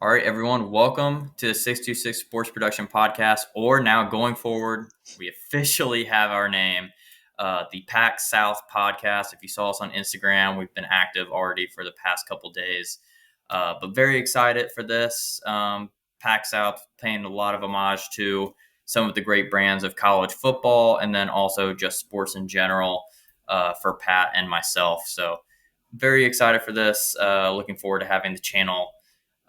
All right, everyone, welcome to the 626 Sports Production Podcast, or now going forward, we officially have our name, the PAC-South Podcast. If you saw us on Instagram, we've been active already for the past couple days, but very excited for this. PAC-South paying a lot of homage to some of the great brands of college football and then also just sports in general for Pat and myself. So very excited for this. Looking forward to having the channel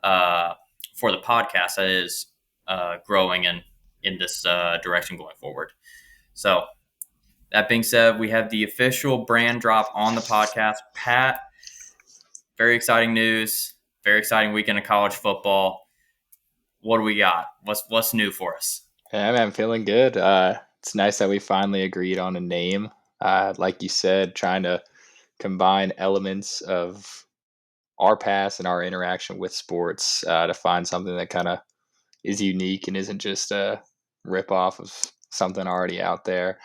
uh, for the podcast that is growing in this direction going forward. So that being said, we have the official brand drop on the podcast. Pat, very exciting news. Very exciting weekend of college football. What do we got? What's new for us? Yeah, man, feeling good. It's nice that we finally agreed on a name. Like you said, trying to combine elements of our past and our interaction with sports to find something that kind of is unique and isn't just a rip off of something already out there.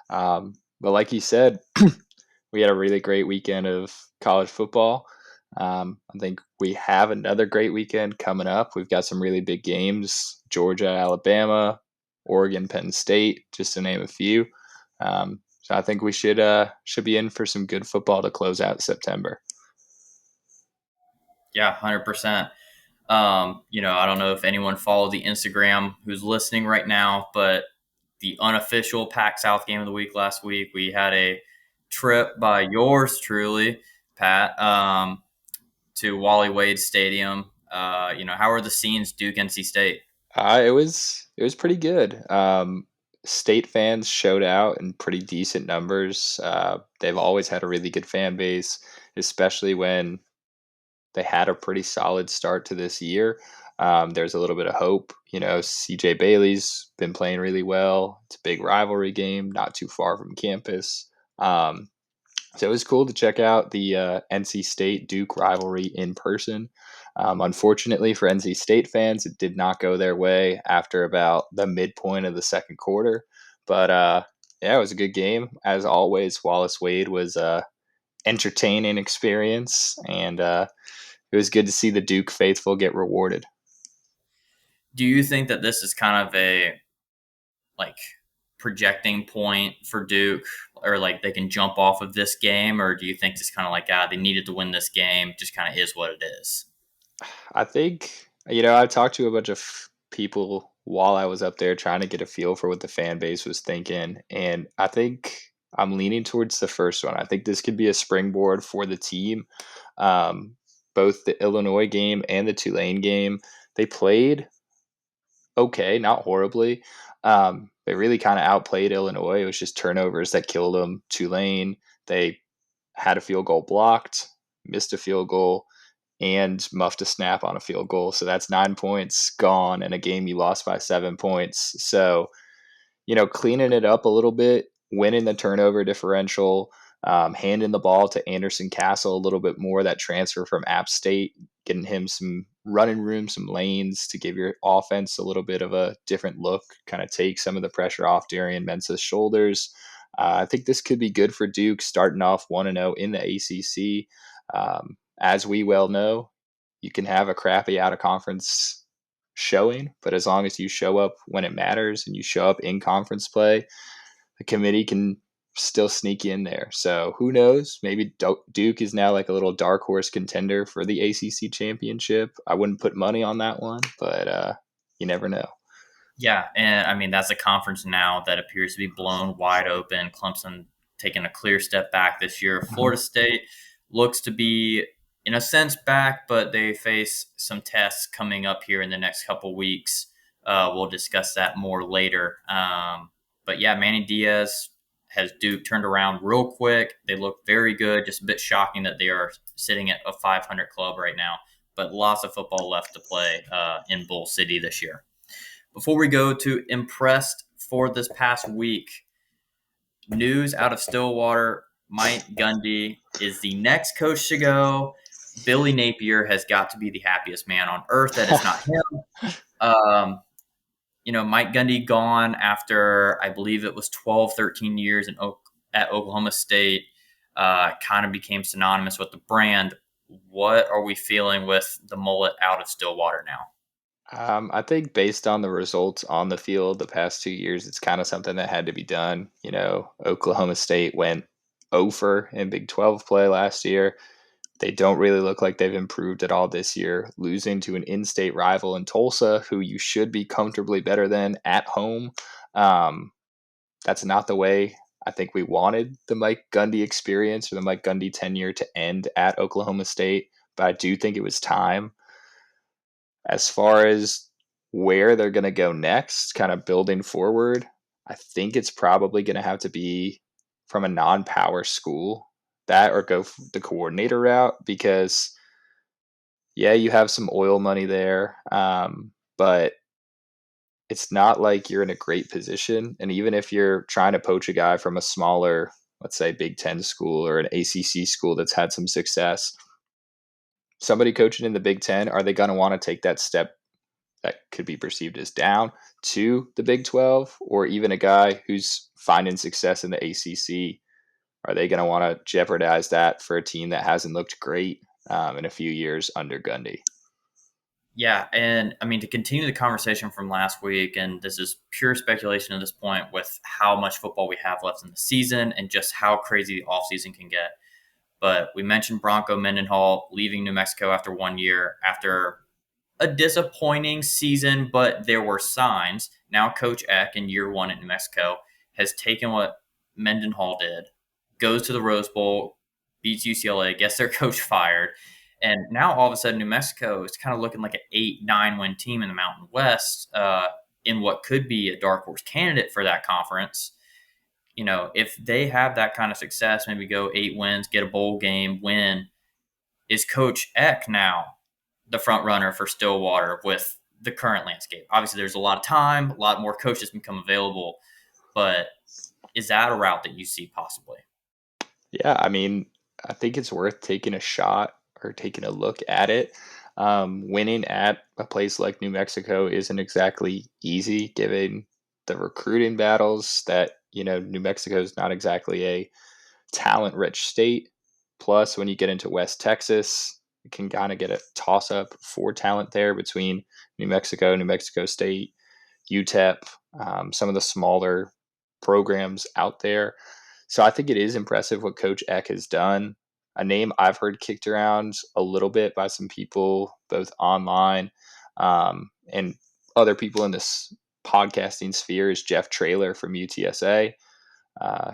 But like you said, we had a really great weekend of college football. I think we have another great weekend coming up. We've got some really big games: Georgia, Alabama, Oregon, Penn State, just to name a few. So I think we should be in for some good football to close out September. Yeah, 100%. I don't know if anyone followed the Instagram who's listening right now, but the unofficial PAC-South game of the week last week, we had a trip by yours truly, Pat, to Wally Wade Stadium. How are the scenes Duke NC State? It was pretty good. State fans showed out in pretty decent numbers. They've always had a really good fan base, especially when they had a pretty solid start to this year. There's a little bit of hope. CJ Bailey's been playing really well. It's a big rivalry game, not too far from campus. So it was cool to check out the NC State Duke rivalry in person. Unfortunately for NC State fans, it did not go their way after about the midpoint of the second quarter. But yeah, it was a good game. As always, Wallace Wade was entertaining experience, and it was good to see the Duke faithful get rewarded. Do you think that this is kind of a like projecting point for Duke, or like they can jump off of this game, or do you think it's kind of like they needed to win this game, just kind of is what it is? I think, I talked to a bunch of people while I was up there trying to get a feel for what the fan base was thinking. And I think I'm leaning towards the first one. I think this could be a springboard for the team. Um, Both the Illinois game and the Tulane game, they played okay, not horribly. They really kind of outplayed Illinois. It was just turnovers that killed them. Tulane, they had a field goal blocked, missed a field goal, and muffed a snap on a field goal. So that's 9 points gone in a game you lost by 7 points. So, cleaning it up a little bit, winning the turnover differential, handing the ball to Anderson Castle a little bit more, that transfer from App State, getting him some running room, some lanes to give your offense a little bit of a different look, kind of take some of the pressure off Darian Mensah's shoulders. I think this could be good for Duke starting off 1-0 in the ACC. As we well know, you can have a crappy out of conference showing, but as long as you show up when it matters and you show up in conference play, the committee can still sneak you in there. So who knows? Maybe Duke is now like a little dark horse contender for the ACC championship. I wouldn't put money on that one, but you never know. Yeah, and I mean that's a conference now that appears to be blown wide open. Clemson taking a clear step back this year. Florida State looks to be, in a sense, back, but they face some tests coming up here in the next couple weeks. We'll discuss that more later. But yeah, Manny Diaz has Duke turned around real quick. They look very good. Just a bit shocking that they are sitting at a 500 club right now, but lots of football left to play in Bull City this year. Before we go to impressed for this past week, news out of Stillwater: Mike Gundy is the next coach to go. Billy Napier has got to be the happiest man on earth that it's not him. Um, Mike Gundy gone after, I believe it was 12, 13 years at Oklahoma State, kind of became synonymous with the brand. what are we feeling with the mullet out of Stillwater now? I think based on the results on the field the past 2 years, it's kind of something that had to be done. Oklahoma State went over in Big 12 play last year. They don't really look like they've improved at all this year, losing to an in-state rival in Tulsa, who you should be comfortably better than at home. Um, that's not the way I think we wanted the Mike Gundy experience or the Mike Gundy tenure to end at Oklahoma State, but I do think it was time. As far as where they're going to go next, kind of building forward, I think it's probably going to have to be from a non-power school, that or go the coordinator route, because yeah, you have some oil money there, but it's not like you're in a great position. And even if you're trying to poach a guy from a smaller, let's say Big Ten school or an ACC school that's had some success, somebody coaching in the Big Ten, are they going to want to take that step that could be perceived as down to the Big 12, or even a guy who's finding success in the ACC? Are they going to want to jeopardize that for a team that hasn't looked great in a few years under Gundy? Yeah, and I mean to continue the conversation from last week, and this is pure speculation at this point with how much football we have left in the season and just how crazy the offseason can get. But we mentioned Bronco Mendenhall leaving New Mexico after 1 year, after a disappointing season, but there were signs. Now, Coach Eck in year one at New Mexico has taken what Mendenhall did, goes to the Rose Bowl, beats UCLA, gets their coach fired. And now all of a sudden, New Mexico is kind of looking like an 8-9 win team in the Mountain West in what could be a dark horse candidate for that conference. If they have that kind of success, maybe go 8 wins, get a bowl game, win, is Coach Eck now the front runner for Stillwater with the current landscape? Obviously, there's a lot of time, a lot more coaches become available, but is that a route that you see possibly? Yeah, I mean, I think it's worth taking a shot or taking a look at it. Winning at a place like New Mexico isn't exactly easy, given the recruiting battles that, New Mexico is not exactly a talent rich state. Plus, when you get into West Texas, you can kind of get a toss up for talent there between New Mexico State, UTEP, some of the smaller programs out there. So I think it is impressive what Coach Eck has done. A name I've heard kicked around a little bit by some people, both online and other people in this podcasting sphere, is Jeff Traylor from UTSA.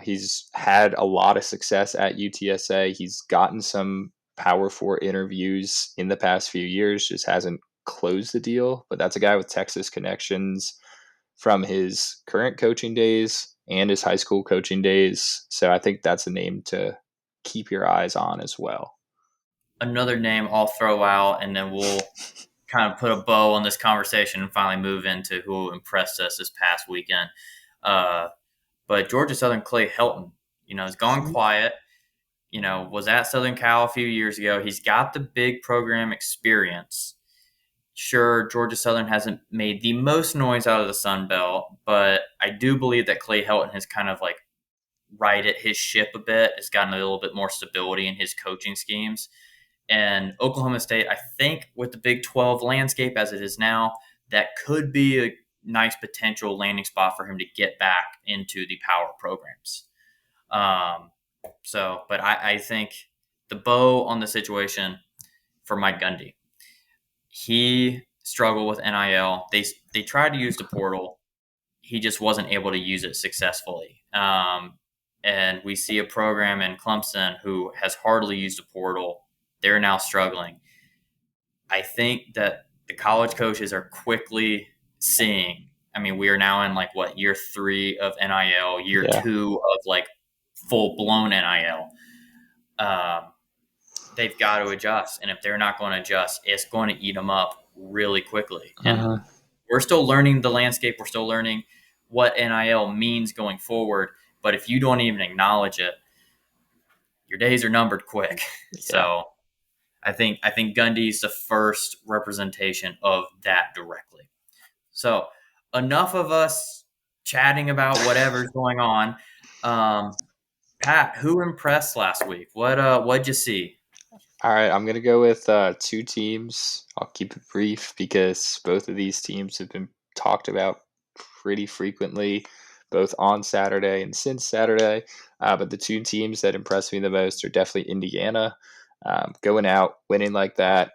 He's had a lot of success at UTSA. He's gotten some Power Four interviews in the past few years, just hasn't closed the deal. But that's a guy with Texas connections from his current coaching days and his high school coaching days. So I think that's a name to keep your eyes on as well. Another name I'll throw out, and then we'll kind of put a bow on this conversation and finally move into who impressed us this past weekend. Uh, but Georgia Southern Clay Helton, has gone quiet. Was at Southern Cal a few years ago. He's got the big program experience. Sure, Georgia Southern hasn't made the most noise out of the Sun Belt, but I do believe that Clay Helton has kind of like righted his ship a bit, has gotten a little bit more stability in his coaching schemes. And Oklahoma State, I think, with the Big 12 landscape as it is now, that could be a nice potential landing spot for him to get back into the power programs. Um, but I think the bow on the situation for Mike Gundy, he struggled with NIL. They tried to use the portal. He just wasn't able to use it successfully. And we see a program in Clemson who has hardly used a portal. They're now struggling. I think that the college coaches are quickly seeing. I mean, we are now in like what, year 3 of NIL, year Yeah. 2 of like full blown NIL. Um, they've got to adjust, and if they're not going to adjust, it's going to eat them up really quickly. And Uh-huh. we're still learning the landscape. We're still learning what NIL means going forward. But if you don't even acknowledge it, your days are numbered quick. Yeah. So I think Gundy's the first representation of that directly. So enough of us chatting about whatever's going on. Um, Pat, who impressed last week? What'd you see? All right, I'm gonna go with two teams. I'll keep it brief because both of these teams have been talked about pretty frequently, both on Saturday and since Saturday. But the two teams that impressed me the most are definitely Indiana. Going out, winning like that.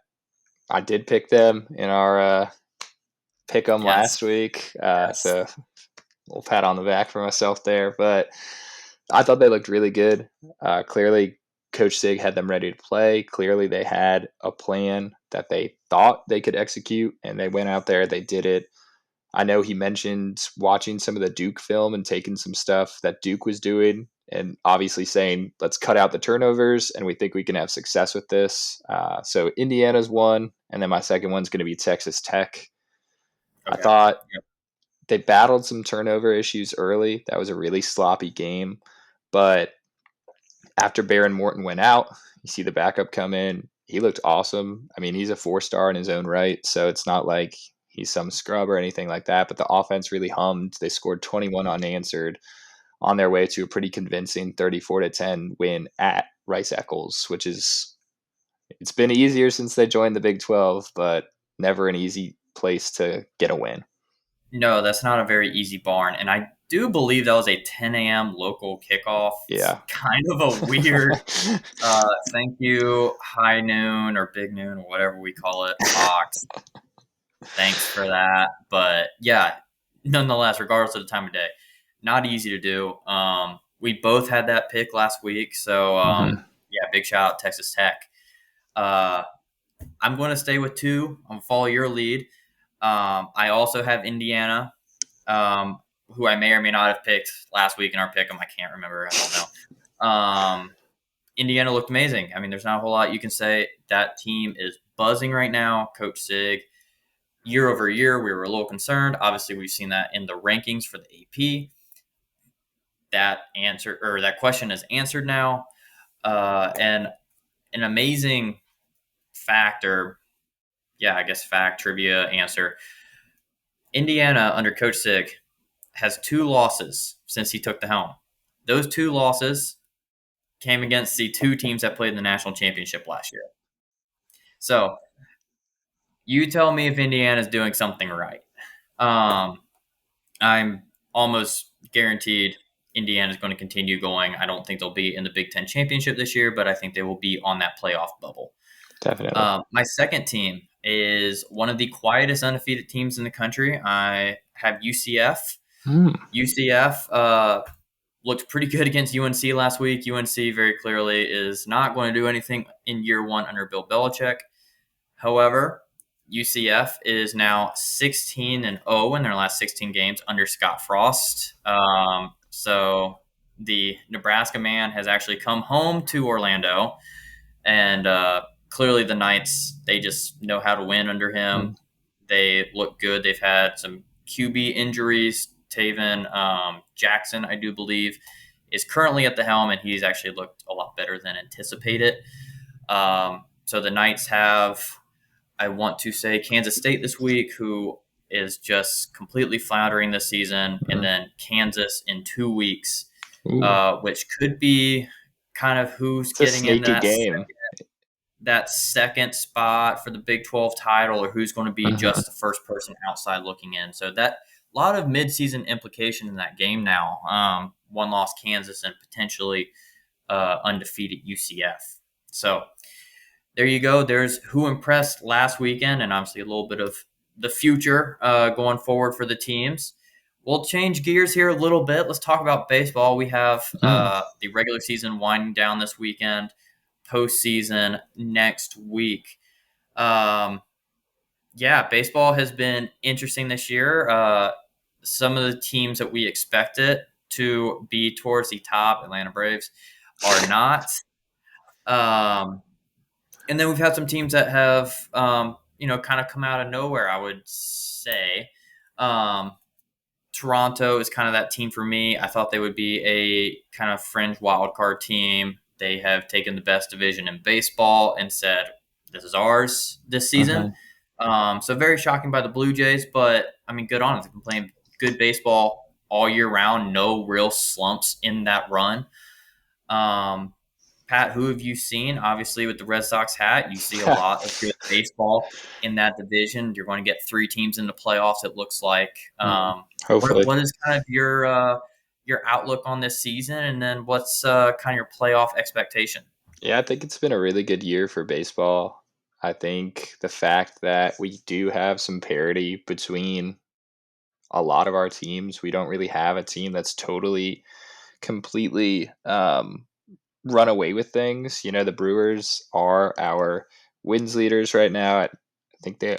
I did pick them in our pick 'em Yes, last week, yes. so a little pat on the back for myself there. But I thought they looked really good. Clearly, Coach Sig had them ready to play. Clearly, they had a plan that they thought they could execute, and they went out there, they did it. I know he mentioned watching some of the Duke film and taking some stuff that Duke was doing, and obviously saying, let's cut out the turnovers, and we think we can have success with this. So Indiana's one, and then my second one's going to be Texas Tech. I Okay. thought Yep. they battled some turnover issues early. That was a really sloppy game, but after Baron Morton went out, you see the backup come in. He looked awesome. I mean, he's a 4-star in his own right, so it's not like he's some scrub or anything like that. But the offense really hummed. They scored 21 unanswered on their way to a pretty convincing 34-10 win at Rice Eccles, which is it's been easier since they joined the Big 12, but never an easy place to get a win. No, that's not a very easy barn, and I do believe that was a 10 a.m. local kickoff. It's Yeah. kind of a weird thank you, high noon or big noon or whatever we call it, Fox. Thanks for that. But yeah, nonetheless, regardless of the time of day, not easy to do. We both had that pick last week, so Mhm. yeah, big shout out Texas Tech. Uh, I'm going to stay with two. I'm going to follow your lead. I also have Indiana, who I may or may not have picked last week in our pick 'em. I can't remember. I don't know. Indiana looked amazing. I mean, there's not a whole lot you can say. That team is buzzing right now. Coach Sig, year over year, we were a little concerned. Obviously, we've seen that in the rankings for the AP. That question is answered now. And an amazing fact, or yeah, I guess fact, trivia answer. Indiana under Coach Sig has two losses since he took the helm. Those two losses came against the two teams that played in the national championship last year. So you tell me if Indiana's doing something right. Um, I'm almost guaranteed Indiana's going to continue going. I don't think they'll be in the Big Ten championship this year, but I think they will be on that playoff bubble. Definitely. My second team is one of the quietest undefeated teams in the country. I have UCF. Mm. UCF looked pretty good against UNC last week. UNC very clearly is not going to do anything in year one under Bill Belichick. However, UCF is now 16-0 in their last 16 games under Scott Frost. So the Nebraska man has actually come home to Orlando, and clearly the Knights, they just know how to win under him. Mm. They look good. They've had some QB injuries. Taven Jackson, I do believe, is currently at the helm, and he's actually looked a lot better than anticipated. So the Knights have, I want to say, Kansas State this week, who is just completely floundering this season, and Mm. then Kansas in 2 weeks, Ooh, which could be kind of who's it's a getting into sneaky game. that second spot for the Big 12 title, or who's going to be Mhm. just the first person outside looking in. So that a lot of midseason implication in that game now. One loss Kansas and potentially undefeated UCF. So there you go. There's who impressed last weekend, and obviously a little bit of the future going forward for the teams. We'll change gears here a little bit. Let's talk about baseball. We have Mm. the regular season winding down this weekend, postseason next week. Um, yeah, baseball has been interesting this year. Some of the teams that we expected to be towards the top, Atlanta Braves, are not. Um, and then we've had some teams that have, kind of come out of nowhere, I would say. Um, Toronto is kind of that team for me. I thought they would be a kind of fringe wild card team. They have taken the best division in baseball and said, this is ours this season. Mhm. So very shocking by the Blue Jays, but I mean, good on them. They've been playing good baseball all year round. No real slumps in that run. Um, Pat, who have you seen? Obviously, with the Red Sox hat, you see a lot of good baseball in that division. You're going to get three teams in the playoffs. It looks like. Hopefully. What is kind of your outlook on this season, and then what's kind of your playoff expectation? Yeah, I think it's been a really good year for baseball. I think the fact that we do have some parity between a lot of our teams, we don't really have a team that's totally, completely run away with things. The Brewers are our wins leaders right now. I think they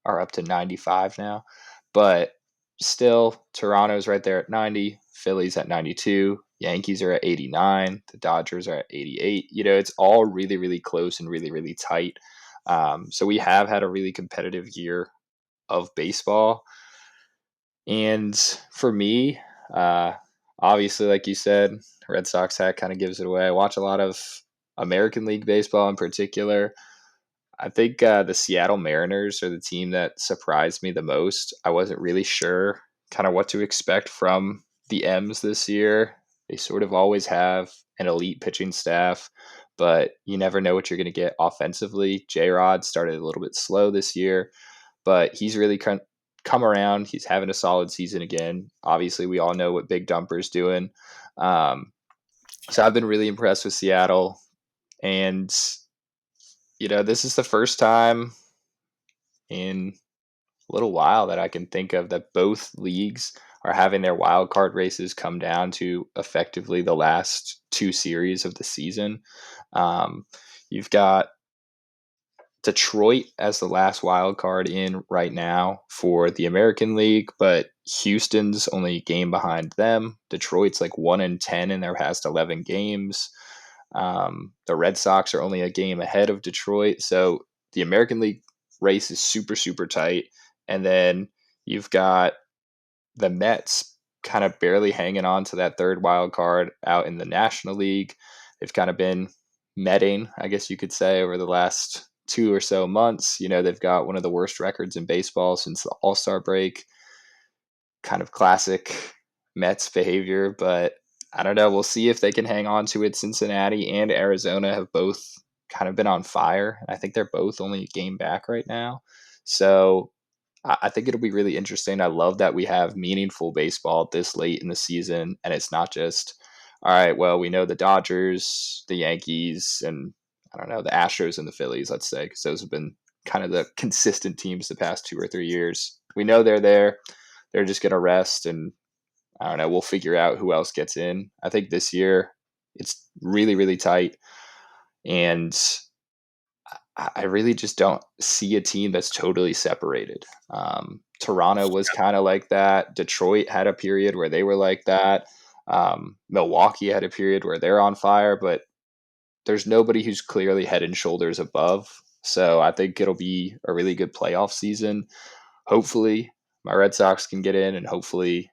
are up to 95 now. But still, Toronto's right there at 90, Philly's at 92, Yankees are at 89, the Dodgers are at 88. It's all really, really close and really, really tight. So we have had a really competitive year of baseball. And for me, uh, obviously, like you said, Red Sox hat kind of gives it away. I watch a lot of American League baseball in particular. I think the Seattle Mariners are the team that surprised me the most. I wasn't really sure kind of what to expect from the M's this year. They sort of always have an elite pitching staff, but you never know what you're going to get offensively. J Rod started a little bit slow this year, but he's really come around. He's having a solid season again. Obviously, we all know what Big Dumper's doing. Um, so I've been really impressed with Seattle. And, this is the first time in a little while that I can think of that both leagues are having their wild card races come down to effectively the last two series of the season. Um, you've got Detroit as the last wild card in right now for the American League, but Houston's only a game behind them. Detroit's like 1-10 in their past 11 games. The Red Sox are only a game ahead of Detroit. So the American League race is super, super tight. And then you've got the Mets kind of barely hanging on to that third wild card out in the National League. They've kind of been metting, I guess you could say, over the last 2 or so months. They've got one of the worst records in baseball since the All Star break. Kind of classic Mets behavior, but I don't know. We'll see if they can hang on to it. Cincinnati and Arizona have both kind of been on fire. I think they're both only a game back right now. So I think it'll be really interesting. I love that we have meaningful baseball this late in the season, and it's not just, all right, well, we know the Dodgers, the Yankees, and I don't know, the Astros and the Phillies, let's say, because those have been kind of the consistent teams the past 2 or 3 years. We know they're there. They're just going to rest, and I don't know, we'll figure out who else gets in. I think this year it's really, really tight, and I really just don't see a team that's totally separated. Toronto was kind of like that. Detroit had a period where they were like that. Milwaukee had a period where they're on fire, but there's nobody who's clearly head and shoulders above. So I think it'll be a really good playoff season. Hopefully, my Red Sox can get in, and hopefully,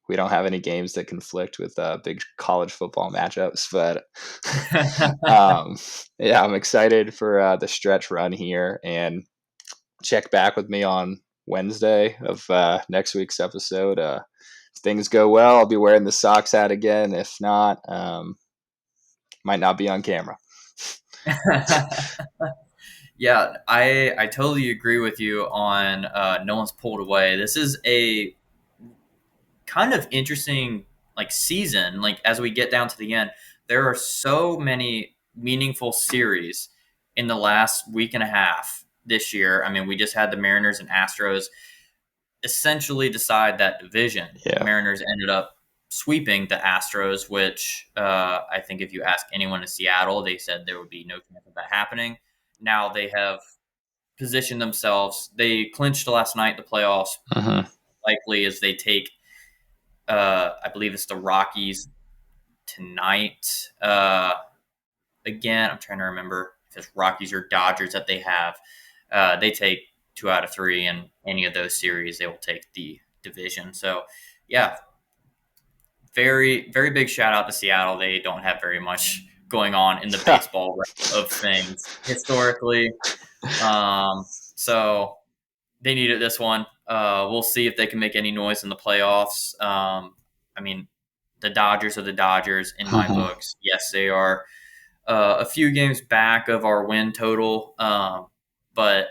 we don't have any games that conflict with big college football matchups. But um, yeah, I'm excited for the stretch run here, and check back with me on Wednesday of next week's episode. If things go well, I'll be wearing the Sox hat again. If not, might not be on camera. Yeah, I totally agree with you on no one's pulled away. This is a kind of interesting like season. Like as we get down to the end, there are so many meaningful series in the last week and a half this year. I mean, we just had the Mariners and Astros essentially decide that division. The Yeah. Mariners ended up sweeping the Astros, which I think if you ask anyone in Seattle, they said there would be no chance of that happening. Now they have positioned themselves. They clinched last night the playoffs. Mm-hmm. Likely as they take, I believe it's the Rockies tonight. Again, I'm trying to remember if it's Rockies or Dodgers that they have. They take 2 out of 3, and any of those series, they will take the division. So, yeah, very, very big shout out to Seattle. They don't have very much going on in the baseball realm of things historically. So they needed this one. We'll see if they can make any noise in the playoffs. I mean, the Dodgers are the Dodgers in my Mm-hmm. books. Yes, they are a few games back of our win total. But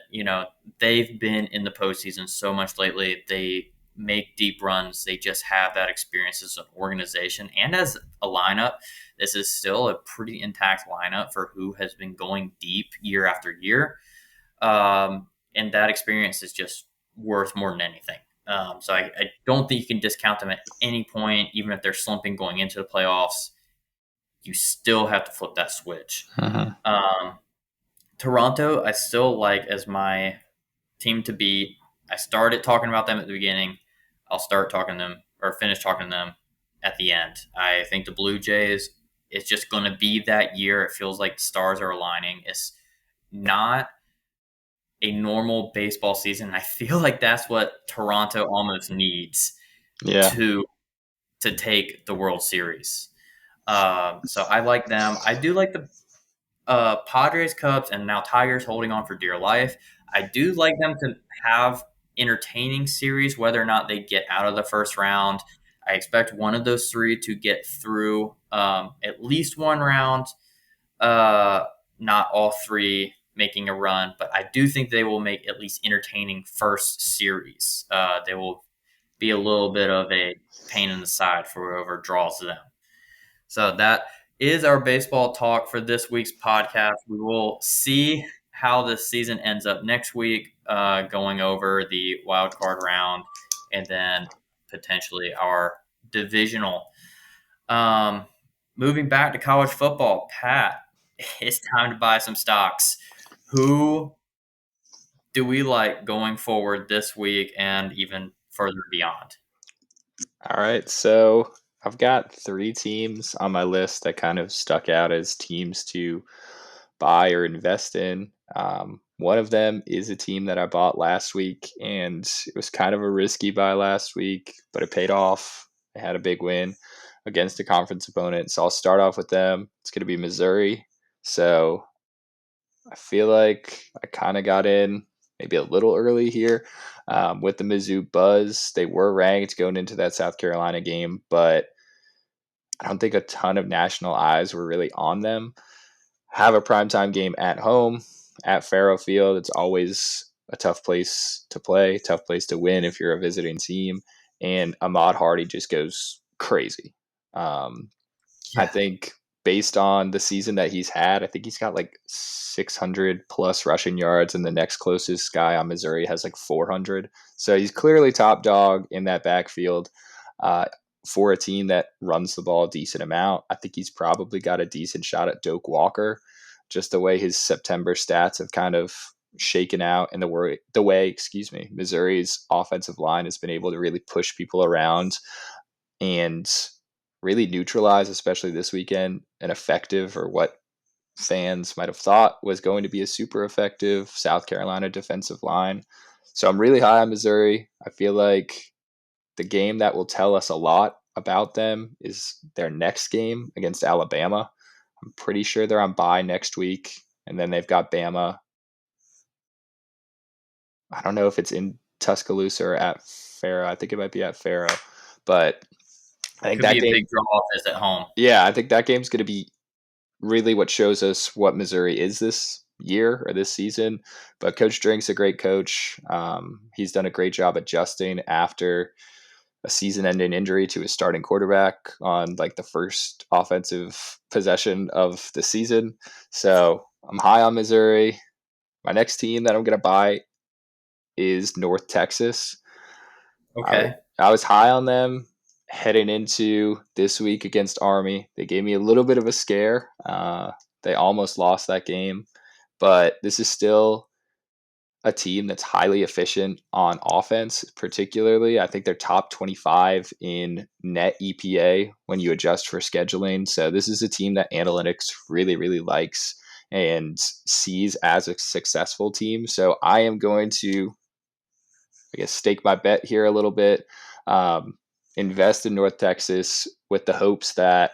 they've been in the postseason so much lately. They make deep runs. They just have that experience as an organization and as a lineup. This is still a pretty intact lineup for who has been going deep year after year. And that experience is just worth more than anything. So I don't think you can discount them at any point, even if they're slumping going into the playoffs. You still have to flip that switch. Uh-huh. Um, Toronto, I still like as my team to beat. I started talking about them at the beginning. I'll start talking to them or finish talking to them at the end. I think the Blue Jays, it's just going to be that year. It feels like the stars are aligning. It's not a normal baseball season. I feel like that's what Toronto almost needs Yeah. to take the World Series. So I like them. I do like the Padres, Cubs, and now Tigers holding on for dear life. I do like them to have entertaining series, whether or not they get out of the first round. I expect one of those three to get through at least one round. Uh, Not all three making a run, but I do think they will make at least entertaining first series. They will be a little bit of a pain in the side for whoever draws them. So that is our baseball talk for this week's podcast. We will see how this season ends up next week, going over the wild card round and then potentially our divisional. Um, Moving back to college football, Pat, it's time to buy some stocks. Who do we like going forward this week and even further beyond? All right. So I've got three teams on my list that kind of stuck out as teams to buy or invest in. One of them is a team that I bought last week, and it was kind of a risky buy last week, but it paid off. I had a big win against a conference opponent. So I'll start off with them. It's going to be Missouri. So I feel like I kind of got in maybe a little early here with the Mizzou Buzz. They were ranked going into that South Carolina game, but I don't think a ton of national eyes were really on them. Have a primetime game at home at Faro Field. It's always a tough place to play, tough place to win if you're a visiting team. And Ahmad Hardy just goes crazy. Um, I Yeah, think based on the season that he's had, I think he's got like 600 plus rushing yards, and the next closest guy on Missouri has like 400. So he's clearly top dog in that backfield. Uh, for a team that runs the ball a decent amount, I think he's probably got a decent shot at Doak Walker, just the way his September stats have kind of shaken out and the way Missouri's offensive line has been able to really push people around and really neutralize, especially this weekend, an effective or what fans might have thought was going to be a super effective South Carolina defensive line. So I'm really high on Missouri. I feel like the game that will tell us a lot about them is their next game against Alabama. I'm pretty sure they're on bye next week, and then they've got Bama. I don't know if it's in Tuscaloosa or at Faro. I think it might be at Faro, but I think could that be a game. big draw off this at home. Yeah, I think that game's going to be really what shows us what Missouri is this year or this season. But Coach Drink's a great coach. He's done a great job adjusting after a season-ending injury to his starting quarterback on like the first offensive possession of the season. So I'm high on Missouri. My next team that I'm going to buy is North Texas. I, Okay. I was high on them heading into this week against Army. They gave me a little bit of a scare. They almost lost that game, but this is still a team that's highly efficient on offense, particularly. I think they're top 25 in net EPA when you adjust for scheduling. So this is a team that analytics really, really likes and sees as a successful team. So I am going to, I guess, stake my bet here a little bit. Invest in North Texas with the hopes that,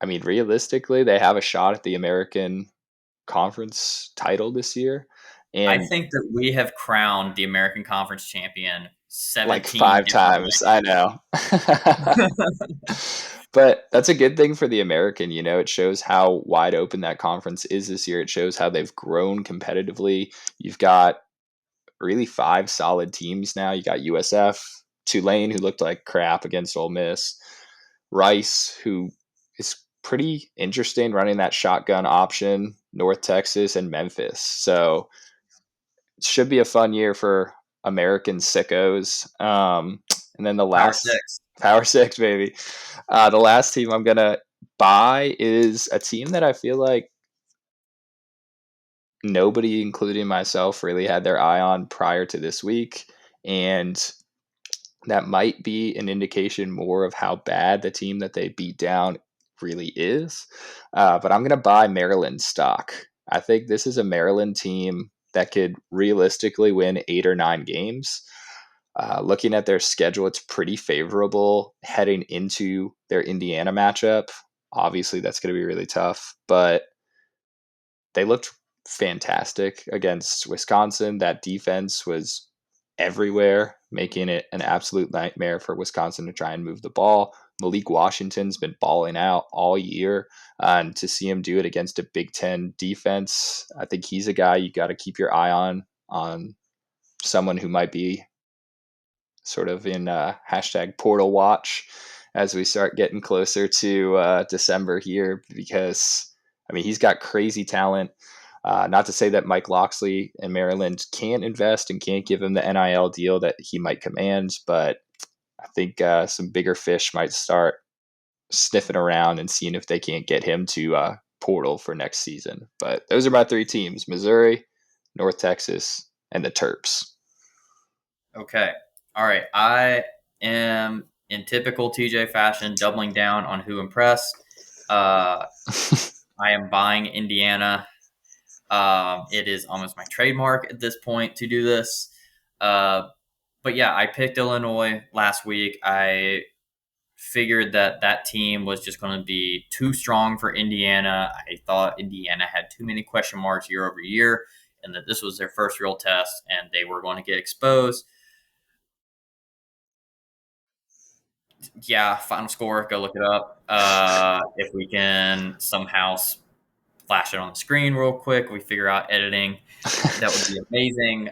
I mean, realistically, they have a shot at the American Conference title this year. I And think that we have crowned the American Conference champion like 17 five different times, I know. ways. But that's a good thing for the American. It shows how wide open that conference is this year. It shows how they've grown competitively. You've got really five solid teams now. You got USF, Tulane, who looked like crap against Ole Miss, Rice, who is pretty interesting running that shotgun option, North Texas, and Memphis. So it should be a fun year for American sickos. And then the Power last six. Power Six, baby. The last team I'm gonna buy is a team that I feel like nobody, including myself, really had their eye on prior to this week, and that might be an indication more of how bad the team that they beat down really is. But I'm gonna buy Maryland stock. I think this is a Maryland team that could realistically win 8 or 9 games. Looking at their schedule, it's pretty favorable heading into their Indiana matchup. Obviously, that's going to be really tough, but they looked fantastic against Wisconsin. That defense was everywhere, making it an absolute nightmare for Wisconsin to try and move the ball. Malik Washington's been balling out all year, and to see him do it against a Big Ten defense, I think he's a guy you got to keep your eye on someone who might be sort of in hashtag portal watch as we start getting closer to December here, because I mean he's got crazy talent. Not to say that Mike Loxley and Maryland can't invest and can't give him the NIL deal that he might command, but I think some bigger fish might start sniffing around and seeing if they can't get him to portal for next season. But those are my three teams: Missouri, North Texas, and the Terps. Okay. All right. I am in typical TJ fashion, doubling down on who impress. Uh, I am buying Indiana. It is almost my trademark at this point to do this. Uh, but yeah, I picked Illinois last week. I figured that that team was just going to be too strong for Indiana. I thought Indiana had too many question marks year over year, and that this was their first real test, and they were going to get exposed. Yeah, final score. Go look it up. If we can somehow flash it on the screen real quick, we figure out editing. That would be amazing.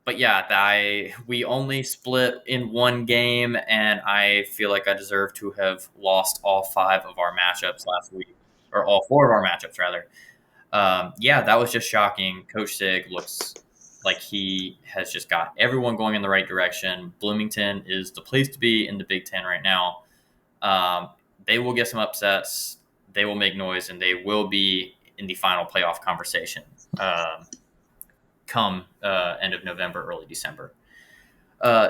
But yeah, we only split in one game, and I feel like I deserve to have lost all five of our matchups last week, or all four of our matchups rather. Yeah, that was just shocking. Coach Sig looks like he has just got everyone going in the right direction. Bloomington is the place to be in the Big Ten right now. Um, they will get some upsets. They will make noise, and they will be in the final playoff conversation come end of November, early December.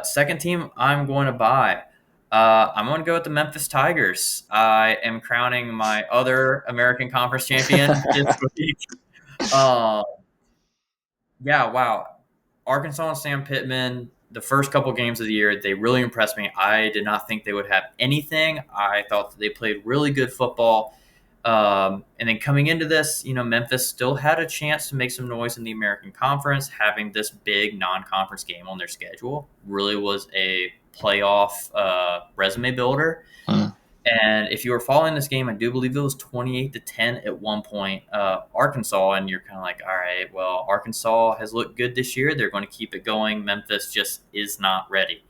Second team I'm going to buy. I'm going to go with the Memphis Tigers. I am crowning my other American Conference champion this week. Uh, yeah, wow. Arkansas and Sam Pittman, the first couple games of the year, they really impressed me. I did not think they would have anything. I thought that they played really good football. And then coming into this, Memphis still had a chance to make some noise in the American Conference. Having this big non-conference game on their schedule really was a playoff resume builder. Hmm. And if you were following this game, I do believe it was 28-10 at one point, Arkansas, and you're kind of like, all right, well, Arkansas has looked good this year. They're going to keep it going. Memphis just is not ready.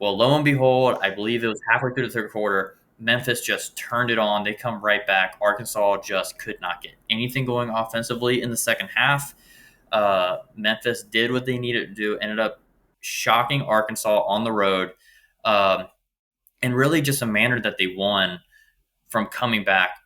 Well, lo and behold, I believe it was halfway through the third quarter. Memphis just turned it on. They come right back. Arkansas just could not get anything going offensively in the second half. Memphis did what they needed to do, ended up shocking Arkansas on the road, um, and really just a manner that they won from coming back,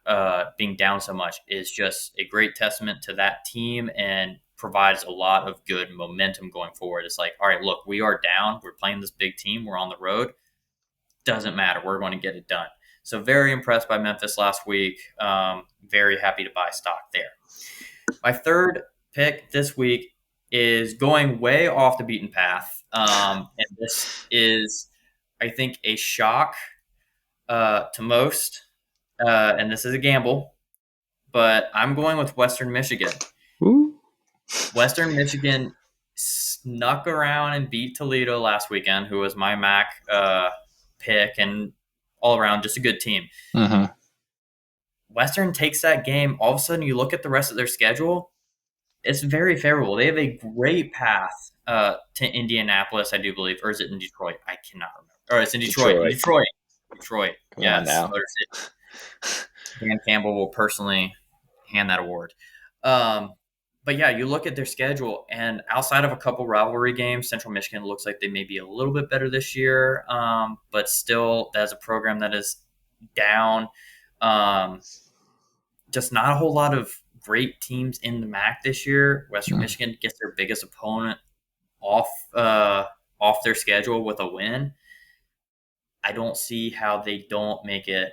being down so much, is just a great testament to that team and provides a lot of good momentum going forward. It's like, all right, look, we are down. We're playing this big team. We're on the road. Doesn't matter. We're going to get it done. So very impressed by Memphis last week. Very happy to buy stock there. My third pick this week is going way off the beaten path. And this is, I think, a shock to most. And this is a gamble, but I'm going with Western Michigan. Ooh. Western Michigan snuck around and beat Toledo last weekend, who was my MAC pick, and all around just a good team. Mm-hmm. Western takes that game. All of a sudden, you look at the rest of their schedule. It's very favorable. They have a great path to Indianapolis, I do believe, or is it in Detroit? I cannot remember. Or it's in Detroit. In Detroit. Detroit. Detroit. Come on Yes, now. Motor City. Dan Campbell will personally hand that award. Um, but yeah, you look at their schedule, and outside of a couple rivalry games, Central Michigan looks like they may be a little bit better this year, but still, that's a program that is down. Um, just not a whole lot of great teams in the MAC this year. Western Mm. Michigan gets their biggest opponent off uh, off their schedule with a win. I don't see how they don't make it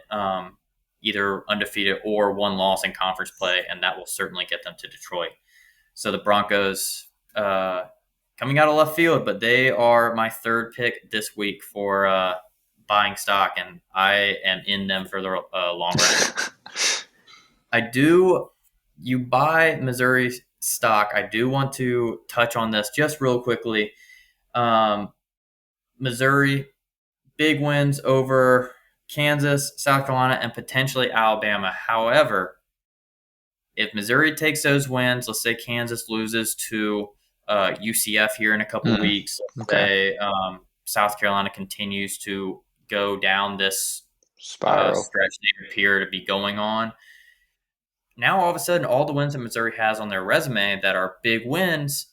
either undefeated or one loss in conference play, and that will certainly get them to Detroit. So the Broncos, coming out of left field, but they are my third pick this week for buying stock, and I am in them for the long run. I do. You buy Missouri stock. I do want to touch on this just real quickly. Um, Missouri, big wins over Kansas, South Carolina, and potentially Alabama. However, if Missouri takes those wins, let's say Kansas loses to UCF here in a couple Mm. weeks, let's Okay. say South Carolina continues to go down this Spiral. stretch they appear to be going on. Now, all of a sudden, all the wins that Missouri has on their resume that are big wins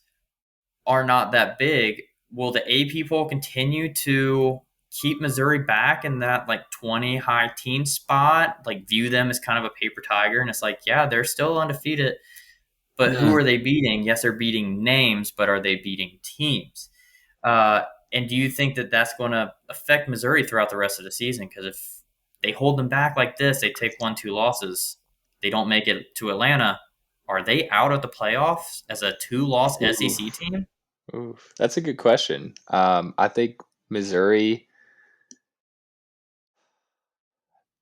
are not that big. Will the AP poll continue to keep Missouri back in that like 20 high teen spot? Like view them as kind of a paper tiger, and it's like, yeah, they're still undefeated, but who Mm. are they beating? Yes, they're beating names, but are they beating teams? Uh, and do you think that that's going to affect Missouri throughout the rest of the season? Because if they hold them back like this, they take 1-2 losses, they don't make it to Atlanta. Are they out of the playoffs as a 2-loss Ooh. SEC team? Ooh. That's a good question. I think Missouri,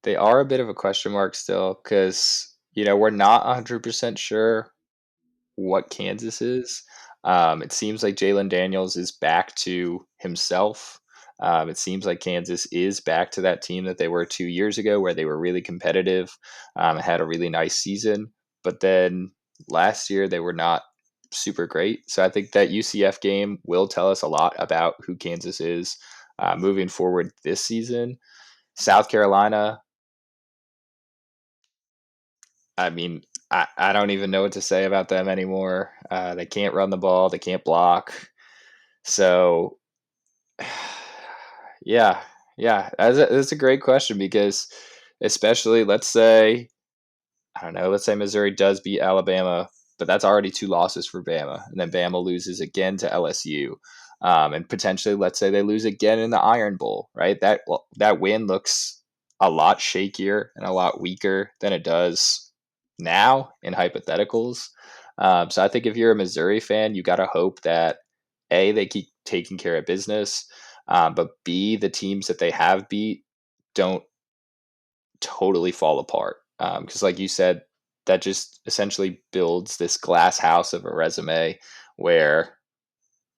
they are a bit of a question mark still because, we're not 100% sure what Kansas is. It seems like Jalen Daniels is back to himself. It seems like Kansas is back to that team that they were 2 years ago, where they were really competitive, had a really nice season. But then last year they were not super great. So I think that UCF game will tell us a lot about who Kansas is moving forward this season. South Carolina, I mean, I don't even know what to say about them anymore. They can't run the ball, they can't block. So, yeah, yeah, that's a great question because, especially, let's say, I don't know, let's say Missouri does beat Alabama, but that's already 2 losses for Bama, and then Bama loses again to LSU, and potentially, let's say they lose again in the Iron Bowl, right? That win looks a lot shakier and a lot weaker than it does now in hypotheticals. So I think if you're a Missouri fan, you got to hope that A, they keep taking care of business, but B, the teams that they have beat don't totally fall apart. Because, like you said, that just essentially builds this glass house of a resume where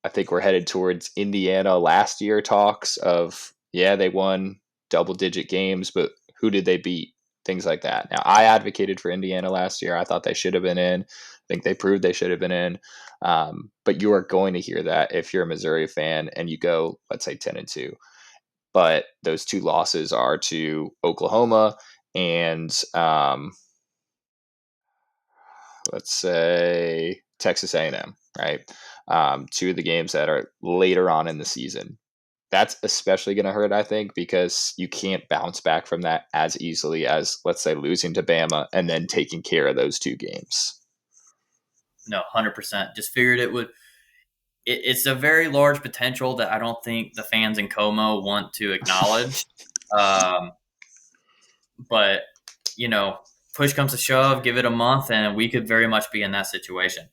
I think we're headed towards Indiana last year talks of, yeah, they won double digit games, but who did they beat? Things like that. Now, I advocated for Indiana last year. I thought they should have been in. I think they proved they should have been in. But you are going to hear that if you're a Missouri fan and you go, let's say, 10-2. But those 2 losses are to Oklahoma and let's say Texas A&M, right? Two of the games that are later on in the season. That's especially going to hurt, I think, because you can't bounce back from that as easily as, let's say, losing to Bama and then taking care of those 2 games. No, 100%. Just figured it would. It's a very large potential that I don't think the fans in Como want to acknowledge. Um, but push comes to shove, give it a month, and we could very much be in that situation.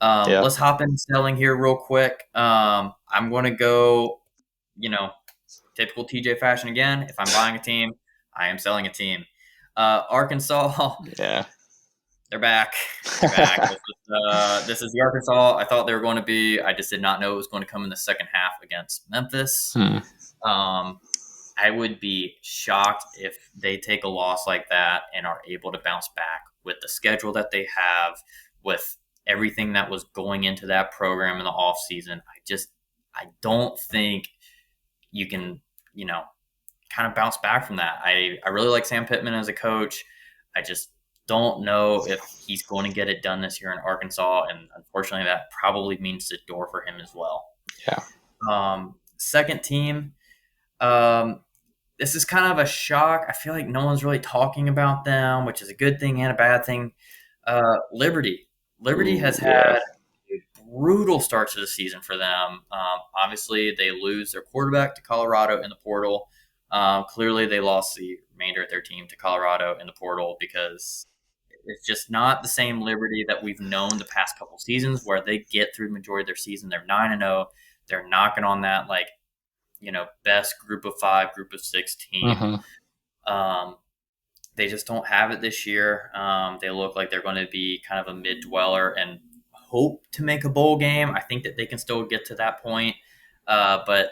Yeah. Let's hop in selling here real quick. I'm going to go, you know, typical TJ fashion again. If I'm buying a team, I am selling a team. Arkansas, Yeah. they're back. They're back. This is the Arkansas I thought they were going to be. I just did not know it was going to come in the second half against Memphis. Hmm. Um, I would be shocked if they take a loss like that and are able to bounce back with the schedule that they have, with everything that was going into that program in the offseason. I don't think you can, you know, kind of bounce back from that. I really like Sam Pittman as a coach. I just don't know if he's going to get it done this year in Arkansas, and unfortunately, that probably means the door for him as well. Yeah. Second team, um, this is kind of a shock. I feel like no one's really talking about them, which is a good thing and a bad thing. Liberty. Liberty Ooh, has yeah. had a brutal start to the season for them. Obviously, they lose their quarterback to Colorado in the portal. Clearly, they lost the remainder of their team to Colorado in the portal because it's just not the same Liberty that we've known the past couple seasons, where they get through the majority of their season. They're 9-0. They're knocking on that best group of five, group of six team. Mm-hmm. Um, they just don't have it this year. They look like they're going to be kind of a mid dweller and hope to make a bowl game. I think that they can still get to that point, but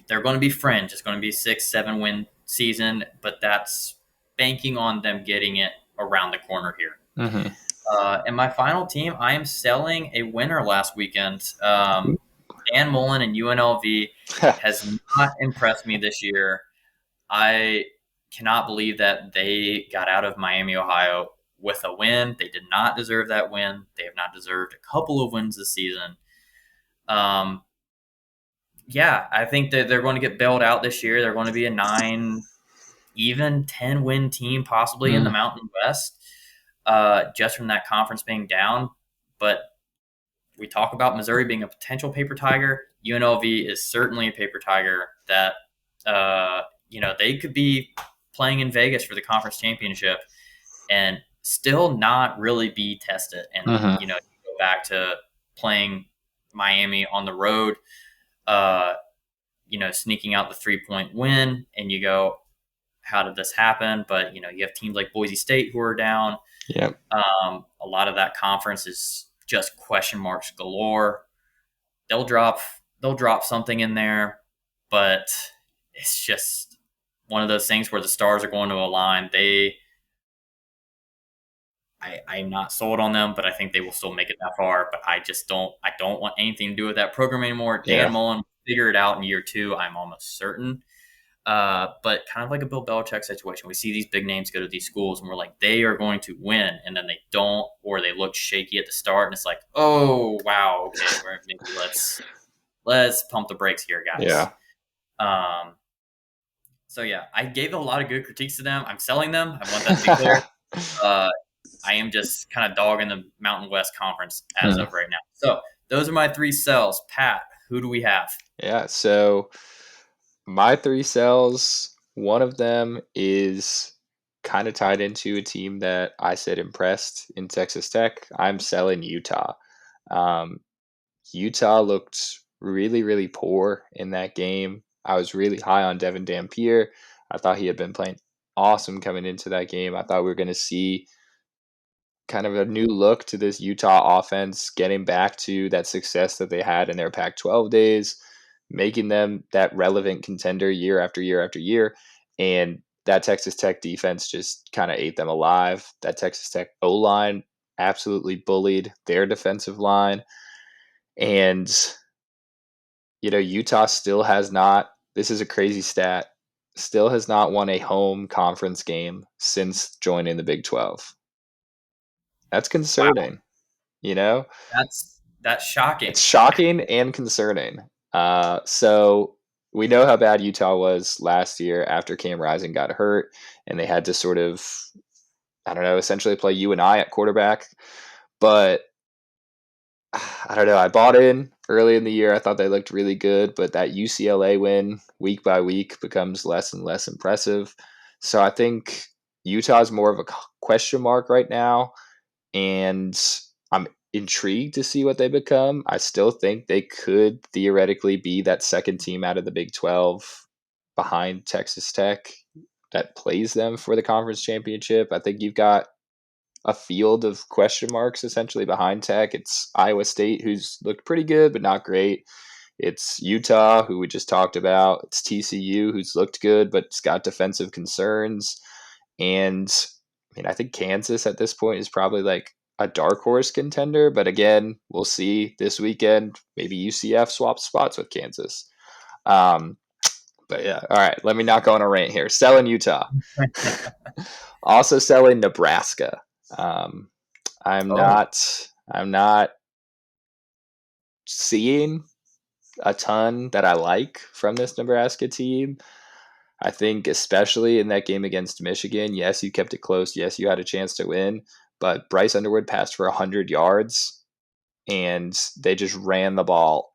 they're going to be fringe. It's going to be 6-7 win season, but that's banking on them getting it around the corner here. Mm-hmm. And my final team, I am selling a winner last weekend. Dan Mullen and UNLV has not impressed me this year. I cannot believe that they got out of Miami, Ohio with a win. They did not deserve that win. They have not deserved a couple of wins this season. Um, yeah, I think that they're going to get bailed out this year. They're going to be a 9, even 10 win team, possibly in the Mm. Mountain West, just from that conference being down. But we talk about Missouri being a potential paper tiger. UNLV is certainly a paper tiger that, they could be playing in Vegas for the conference championship and still not really be tested. And, Mm-hmm. you go back to playing Miami on the road, uh, sneaking out the 3-point win, and you go, how did this happen? But, you have teams like Boise State who are down. Yep. A lot of that conference is just question marks galore. They'll drop something in there, but it's just one of those things where the stars are going to align. I'm not sold on them, but I think they will still make it that far. But I don't want anything to do with that program anymore. Dan Yeah. Mullen will figure it out in year 2. I'm almost certain. But kind of like a Bill Belichick situation, we see these big names go to these schools, and we're like, they are going to win, and then they don't, or they look shaky at the start, and it's like, oh wow, okay, maybe let's pump the brakes here, guys. Yeah. Um, so yeah, I gave a lot of good critiques to them. I'm selling them. I want that to be clear. Uh, I am just kind of dogging the Mountain West Conference as Hmm. of right now. So those are my 3 sells. Pat, who do we have? Yeah. So my 3 sells, one of them is kind of tied into a team that I said impressed in Texas Tech. I'm selling Utah. Um, Utah looked really, really poor in that game. I was really high on Devin Dampier. I thought he had been playing awesome coming into that game. I thought we were going to see kind of a new look to this Utah offense, getting back to that success that they had in their Pac 12 days, making them that relevant contender year after year after year. And that Texas Tech defense just kind of ate them alive. That Texas Tech O line absolutely bullied their defensive line. And, Utah still has not, this is a crazy stat, still has not won a home conference game since joining the Big 12. That's Wow, concerning, you know? that's shocking. It's shocking and concerning. So we know how bad Utah was last year after Cam Rising got hurt, and they had to sort of, I don't know, essentially play you and I at quarterback. But I don't know. I bought in early in the year. I thought they looked really good, but that UCLA win week by week becomes less and less impressive. So I think Utah's more of a question mark right now, and I'm intrigued to see what they become. I still think they could theoretically be that second team out of the Big 12 behind Texas Tech that plays them for the conference championship. I think you've got a field of question marks essentially behind Tech. It's Iowa State, who's looked pretty good but not great. It's Utah, who we just talked about. It's TCU, who's looked good, but it's got defensive concerns. And I mean, I think Kansas at this point is probably like a dark horse contender. But again, we'll see this weekend. Maybe UCF swaps spots with Kansas. Um, but yeah, all right. Let me not go on a rant here. Selling Utah, also selling Nebraska. Um, I'm Oh, not. I'm not seeing a ton that I like from this Nebraska team. I think, especially in that game against Michigan, yes, you kept it close. Yes, you had a chance to win, but Bryce Underwood passed for 100 yards and they just ran the ball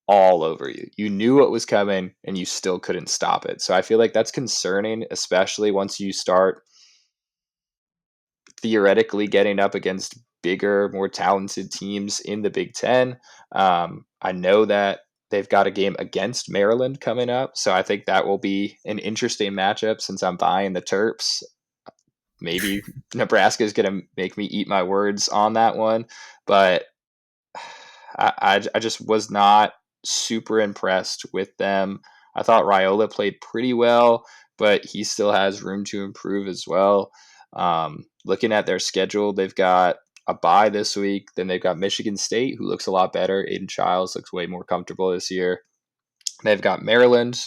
all over you. You knew what was coming and you still couldn't stop it. So I feel like that's concerning, especially once you start theoretically getting up against bigger, more talented teams in the Big Ten. I know that they've got a game against Maryland coming up, so I think that will be an interesting matchup since I'm buying the Terps. Maybe Nebraska is going to make me eat my words on that one, but I just was not super impressed with them. I thought Raiola played pretty well, but he still has room to improve as well. Looking at their schedule, they've got a bye this week. Then they've got Michigan State, who looks a lot better. Aiden Childs looks way more comfortable this year. They've got Maryland,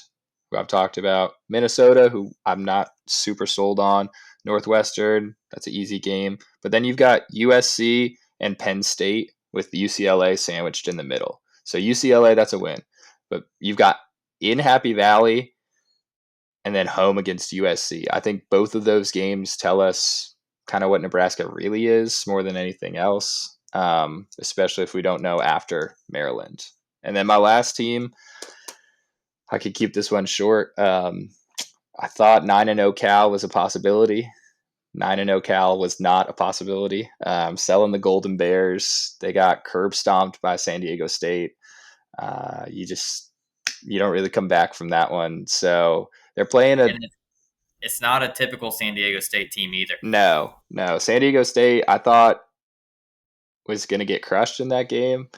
who I've talked about, Minnesota, who I'm not super sold on, Northwestern, that's an easy game. But then you've got USC and Penn State with UCLA sandwiched in the middle. So UCLA, that's a win. But you've got in Happy Valley and then home against USC. I think both of those games tell us kind of what Nebraska really is more than anything else, especially if we don't know after Maryland. And then my last team, I could keep this one short. I thought 9-0 Cal was a possibility. 9-0 Cal was not a possibility. Selling the Golden Bears, they got curb stomped by San Diego State. You don't really come back from that one. So they're playing a and it's not a typical San Diego State team either. no. San Diego State, I thought was going to get crushed in that game.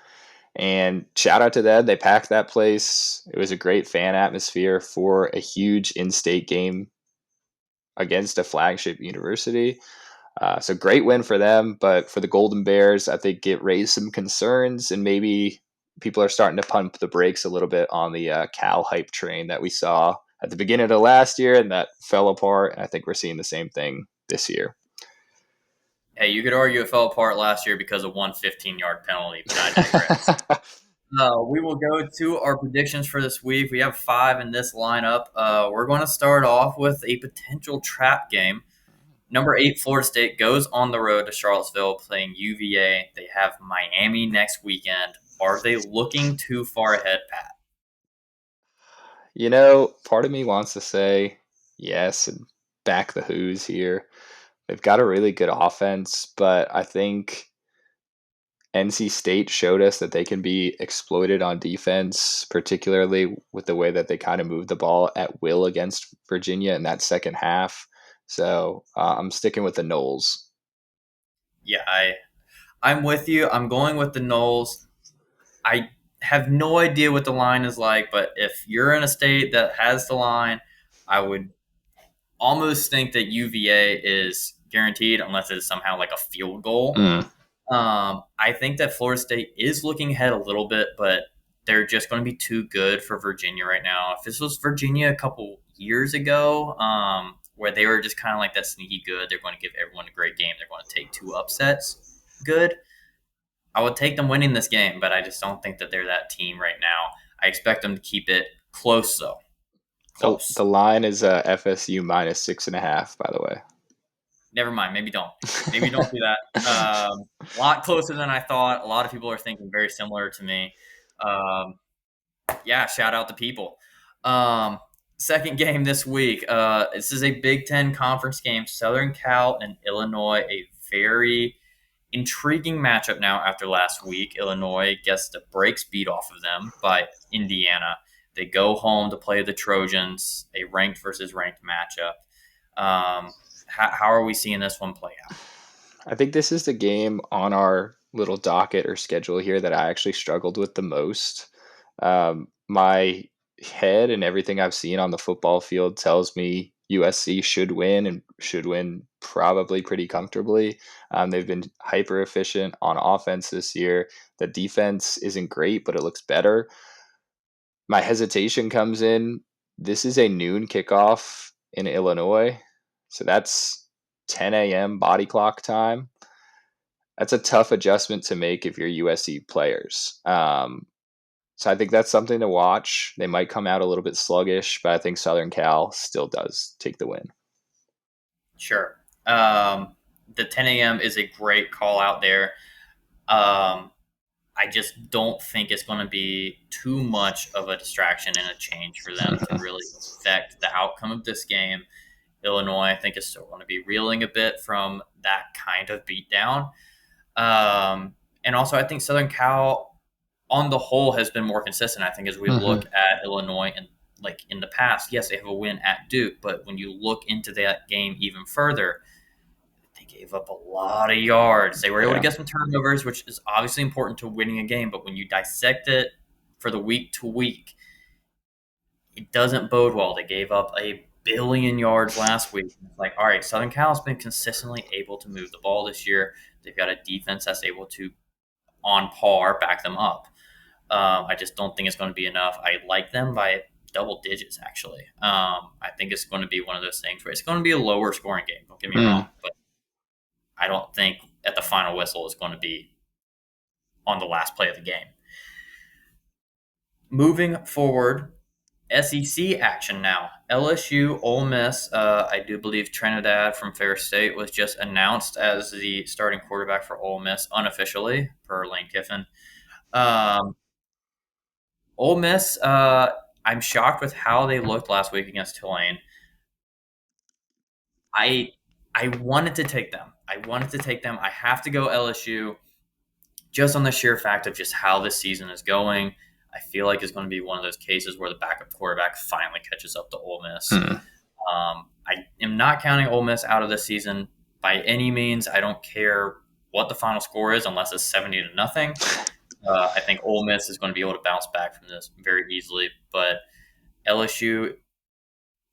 And shout out to them. They packed that place. It was a great fan atmosphere for a huge in state game against a flagship university. So great win for them. But for the Golden Bears, I think it raised some concerns and maybe people are starting to pump the brakes a little bit on the Cal hype train that we saw at the beginning of last year and that fell apart. And I think we're seeing the same thing this year. Hey, you could argue it fell apart last year because of one 15-yard penalty, but I digress. We will go to our predictions for this week. We have five in this lineup. We're going to start off with a potential trap game. Number 8, Florida State goes on the road to Charlottesville playing UVA. They have Miami next weekend. Are they looking too far ahead, Pat? Part of me wants to say yes and back the Who's here. They've got a really good offense, but I think NC State showed us that they can be exploited on defense, particularly with the way that they kind of move the ball at will against Virginia in that second half. So I'm sticking with the Knowles. Yeah, I'm with you. I'm going with the Knowles. I have no idea what the line is like, but if you're in a state that has the line, I would almost think that UVA is guaranteed unless it's somehow like a field goal. Mm. I think that Florida State is looking ahead a little bit, but they're just going to be too good for Virginia right now. If this was Virginia a couple years ago, where they were just kind of like that sneaky good, they're going to give everyone a great game. They're going to take two upsets good. I would take them winning this game, but I just don't think that they're that team right now. I expect them to keep it close, though. The Close. line is FSU minus 6.5, by the way. Never mind. Maybe don't. Maybe don't do that. A lot closer than I thought. A lot of people are thinking very similar to me. Um, yeah, shout out to people. Um, Second game this week. This is a Big Ten conference game. Southern Cal and Illinois. A very intriguing matchup now after last week. Illinois gets the brakes beat off of them by Indiana. They go home to play the Trojans, a ranked versus ranked matchup. How are we seeing this one play out? I think this is the game on our little docket or schedule here that I actually struggled with the most. My head and everything I've seen on the football field tells me USC should win and should win probably pretty comfortably. They've been hyper efficient on offense this year. The defense isn't great, but it looks better. My hesitation comes in. This is a noon kickoff in Illinois, so that's 10 a.m. body clock time. That's a tough adjustment to make if you're USC players. So I think that's something to watch. They might come out a little bit sluggish, but I think Southern Cal still does take the win. Sure. The 10 a.m. is a great call out there. I just don't think it's going to be too much of a distraction and a change for them to really affect the outcome of this game. Illinois, I think, is still going to be reeling a bit from that kind of beatdown. And also, I think Southern Cal, on the whole, has been more consistent. I think as we Mm-hmm. look at Illinois and like in the past, yes, they have a win at Duke, but when you look into that game even further, they gave up a lot of yards. They were able to Yeah. get some turnovers, which is obviously important to winning a game. But when you dissect it for the week to week, it doesn't bode well. They gave up a billion yards last week. It's like, all right, Southern Cal has been consistently able to move the ball this year. They've got a defense that's able to, on par, back them up. I just don't think it's going to be enough. I like them by double digits, actually. I think it's going to be one of those things where it's going to be a lower scoring game. Don't get me Mm. wrong, but I don't think at the final whistle is going to be on the last play of the game. Moving forward, SEC action now. LSU, Ole Miss. I do believe Trinidad from Fair State was just announced as the starting quarterback for Ole Miss unofficially, per Lane Kiffin. Um, Ole Miss. I'm shocked with how they looked last week against Tulane. I I wanted to take them. I have to go LSU just on the sheer fact of just how this season is going. I feel like it's going to be one of those cases where the backup quarterback finally catches up to Ole Miss. Mm. I am not counting Ole Miss out of this season by any means. I don't care what the final score is, unless it's 70-0. I think Ole Miss is going to be able to bounce back from this very easily. But LSU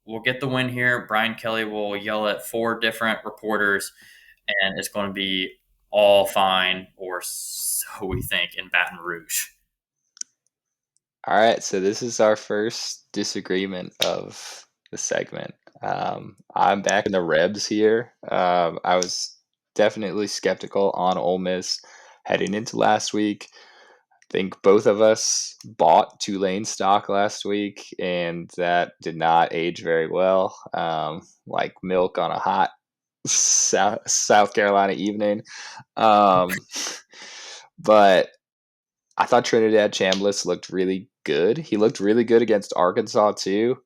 will get the win here. Brian Kelly will yell at 4 different reporters, and it's going to be all fine, or so we think, in Baton Rouge. All right, so this is our first disagreement of the segment. I'm back in the Rebs here. I was definitely skeptical on Ole Miss heading into last week. I think both of us bought Tulane stock last week, and that did not age very well, like milk on a hot South Carolina evening. Um, but I thought Trinidad Chambliss looked really good. He looked really good against Arkansas too.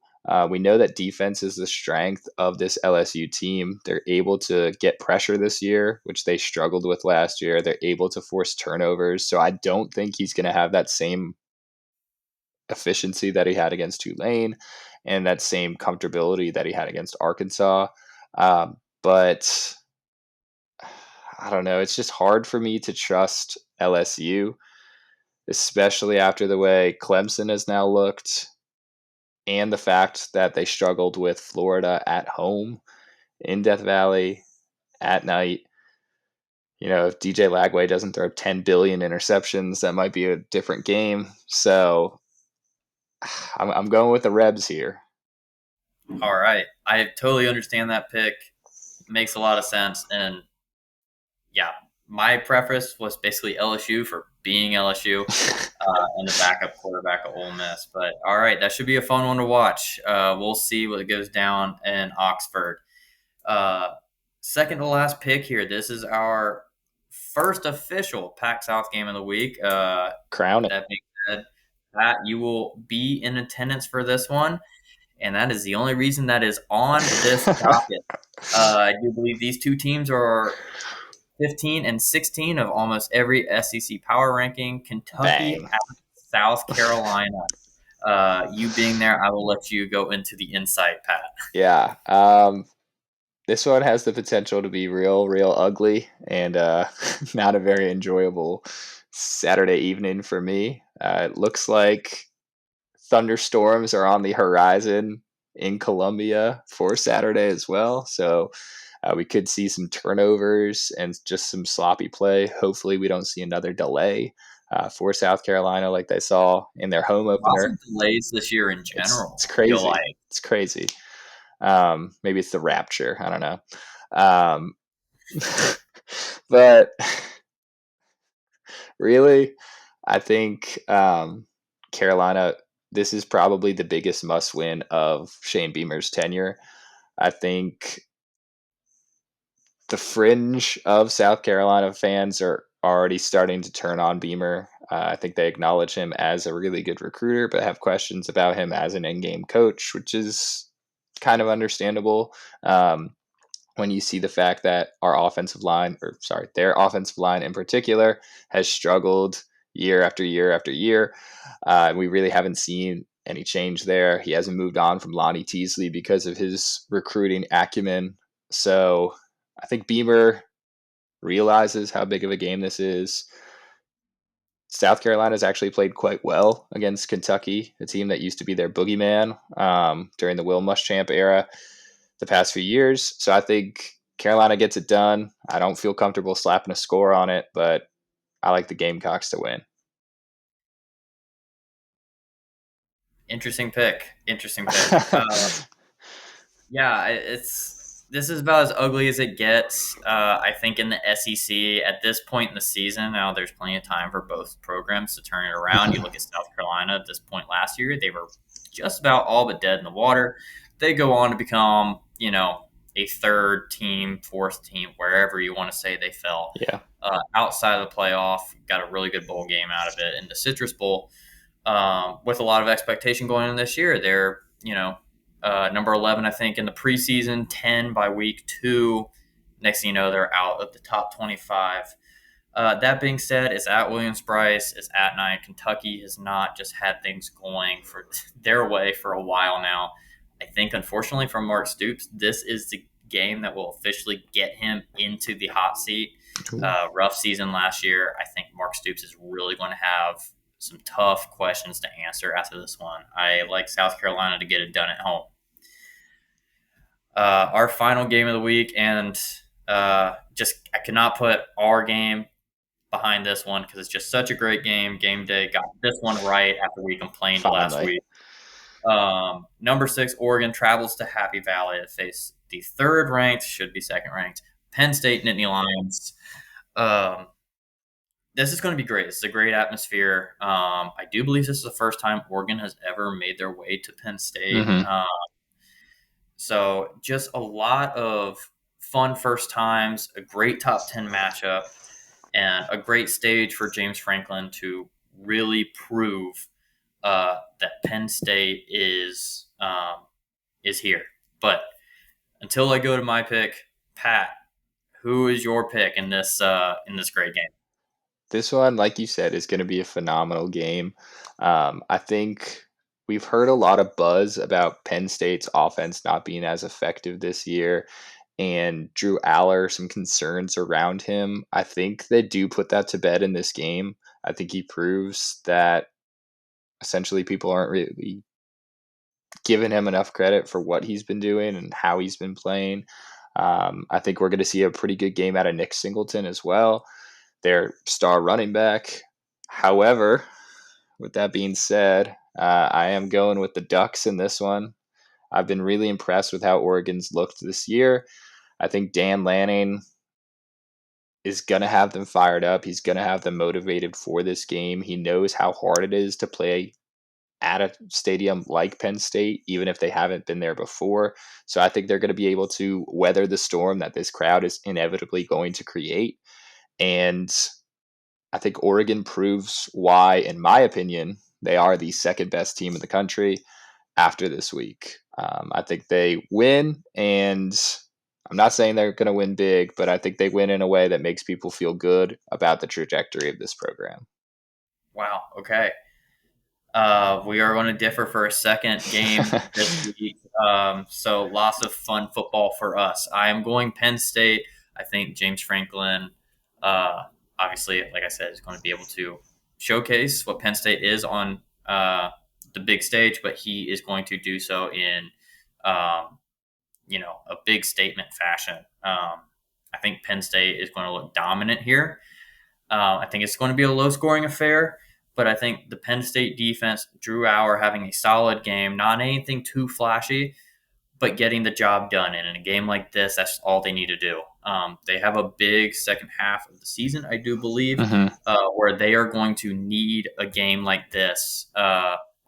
We know that defense is the strength of this LSU team. They're able to get pressure this year, which they struggled with last year. They're able to force turnovers. So I don't think he's going to have that same efficiency that he had against Tulane and that same comfortability that he had against Arkansas. But I don't know. It's just hard for me to trust LSU, especially after the way Clemson has now looked and the fact that they struggled with Florida at home in Death Valley at night. You know, if DJ Lagway doesn't throw 10 billion interceptions, that might be a different game. So I'm going with the Rebs here. All right. I totally understand that pick. Makes a lot of sense. And yeah, my preference was basically LSU for being LSU, and the backup quarterback of Ole Miss. But all right, that should be a fun one to watch. We'll see what goes down in Oxford. Uh, Second to last pick here. This is our first official PAC-South game of the week. Crown it. That being said, Pat, you will be in attendance for this one, and that is the only reason that is on this docket. I do believe these two teams are 15 and 16 of almost every SEC power ranking. Kentucky Bang. at South Carolina. You being there, I will let you go into the insight, Pat. Yeah. This one has the potential to be real ugly and not a very enjoyable Saturday evening for me. It looks like thunderstorms are on the horizon in Colombia for Saturday as well. So we could see some turnovers and just some sloppy play. Hopefully, we don't see another delay for South Carolina like they saw in their home Lots opener. of delays this year in It's general, I feel crazy. like. It's crazy. Maybe it's the rapture. I don't know. Um, but really, I think Carolina. This is probably the biggest must win of Shane Beamer's tenure. I think the fringe of South Carolina fans are already starting to turn on Beamer. I think they acknowledge him as a really good recruiter, but have questions about him as an in-game coach, which is kind of understandable. When you see the fact that their offensive line in particular has struggled year after year after year. We really haven't seen any change there. He hasn't moved on from Lonnie Teasley because of his recruiting acumen. So I think Beamer realizes how big of a game this is. South Carolina's actually played quite well against Kentucky, a team that used to be their boogeyman during the Will Muschamp era the past few years. So I think Carolina gets it done. I don't feel comfortable slapping a score on it, but I like the Gamecocks to win. Interesting pick. Interesting pick. Yeah, it's this is about as ugly as it gets. I think in the SEC at this point in the season, now there's plenty of time for both programs to turn it around. You look at South Carolina at this point last year; they were just about all but dead in the water. They go on to become, a third team, fourth team, wherever you want to say they fell. Yeah. Outside of the playoff, got a really good bowl game out of it in the Citrus Bowl, with a lot of expectation going in this year. They're, number 11, I think, in the preseason, 10 by week 2. Next thing you know, they're out of the top 25. That being said, it's at Williams-Brice. It's at night. Kentucky has not just had things going for their way for a while now. I think, unfortunately, for Mark Stoops, this is the game that will officially get him into the hot seat. Rough season last year. I think Mark Stoops is really going to have some tough questions to answer after this one. I like South Carolina to get it done at home. Our final game of the week, and I cannot put our game behind this one because it's just such a great game. Game day got this one right after we complained last Finally. week. Number 6, Oregon travels to Happy Valley to face the third ranked, should be second ranked, Penn State Nittany Lions. Um, this is going to be great. This is a great atmosphere. I do believe this is the first time Oregon has ever made their way to Penn State. Mm-hmm. So just a lot of fun first times, a great top 10 matchup, and a great stage for James Franklin to really prove that Penn State is here. But until I go to my pick, Pat, who is your pick in this great game? This one, like you said, is going to be a phenomenal game. I think we've heard a lot of buzz about Penn State's offense not being as effective this year, and Drew Aller, some concerns around him. I think they do put that to bed in this game. I think he proves that essentially people aren't really giving him enough credit for what he's been doing and how he's been playing. I think we're going to see a pretty good game out of Nick Singleton as well, their star running back. However, with that being said, I am going with the Ducks in this one. I've been really impressed with how Oregon's looked this year. I think Dan Lanning is going to have them fired up. He's going to have them motivated for this game. He knows how hard it is to play at a stadium like Penn State, even if they haven't been there before. So I think they're going to be able to weather the storm that this crowd is inevitably going to create. And I think Oregon proves why, in my opinion, they are the second best team in the country after this week. I think they win, and I'm not saying they're going to win big, but I think they win in a way that makes people feel good about the trajectory of this program. Wow. Okay. We are going to differ for a second game this week. So lots of fun football for us. I am going Penn State. I think James Franklin, uh, obviously, like I said, is going to be able to showcase what Penn State is on the big stage, but he is going to do so in, um, a big statement fashion. I think Penn State is going to look dominant here. I think it's going to be a low scoring affair, but I think the Penn State defense, Drew Auer having a solid game, not anything too flashy, but getting the job done. And in a game like this, that's all they need to do. They have a big second half of the season, I do believe, Mm-hmm. where they are going to need a game like this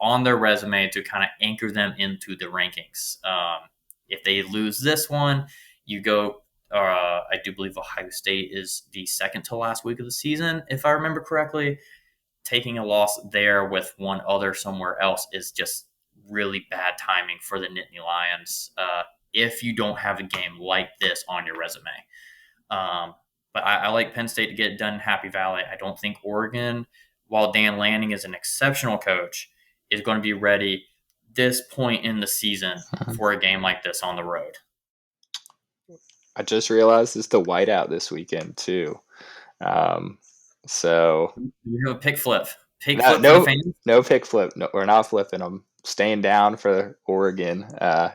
on their resume to kind of anchor them into the rankings. If they lose this one, you go. I do believe Ohio State is the second to last week of the season, if I remember correctly. Taking a loss there with one other somewhere else is just really bad timing for the Nittany Lions if you don't have a game like this on your resume. Um, but I like Penn State to get it done in Happy Valley. I don't think Oregon, while Dan Lanning is an exceptional coach, is going to be ready this point in the season for a game like this on the road. I just realized it's the whiteout this weekend too. Um, so You have a pick flip. Pick no, flip for the no, fans. no pick flip. No, we're not flipping. I'm staying down for Oregon.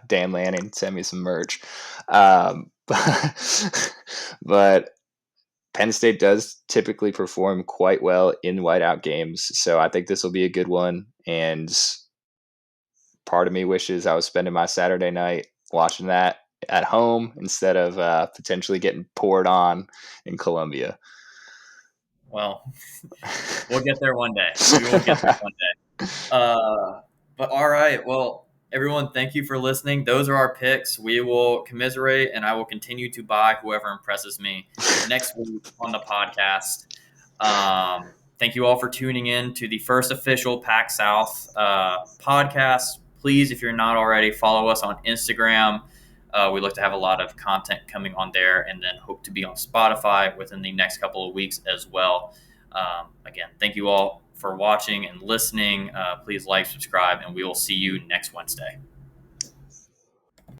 Dan Lanning sent me some merch, but Penn State does typically perform quite well in whiteout games, so I think this will be a good one. And part of me wishes I was spending my Saturday night watching that at home instead of potentially getting poured on in Columbia. Well, we'll get there one day. We will get there one day. But all right. Well, everyone, thank you for listening. Those are our picks. We will commiserate, and I will continue to buy whoever impresses me next week on the podcast. Thank you all for tuning in to the first official PAC-South podcast. Please, if you're not already, follow us on Instagram. We look to have a lot of content coming on there, and then hope to be on Spotify within the next couple of weeks as well. Again, thank you all for watching and listening. Please like, subscribe, and we will see you next Wednesday.